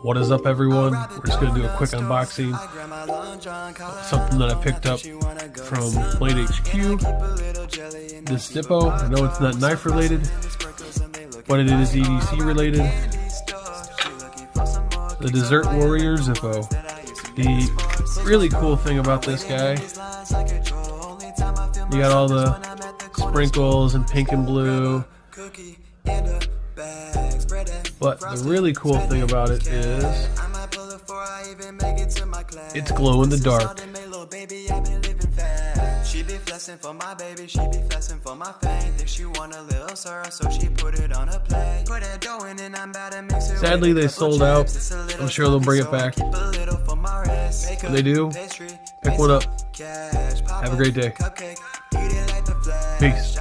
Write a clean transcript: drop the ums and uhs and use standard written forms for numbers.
What is up, everyone? We're just going to do a quick unboxing. Something that I picked up from Blade HQ. This Zippo. I know it's not knife related, but it is EDC related. The Dessert Warrior Zippo. The really cool thing about this guy, you got all the sprinkles and pink and blue. But the really cool thing about it is it's glow in the dark. She be flexing for my baby, she be flexing for my fame. Think she want a little syrup, so she put it on a plate. Put it dough in and I'm about to mix it. Sadly, they sold out. I'm sure they'll bring it back. When they do, pick one up. Have a great day. Peace.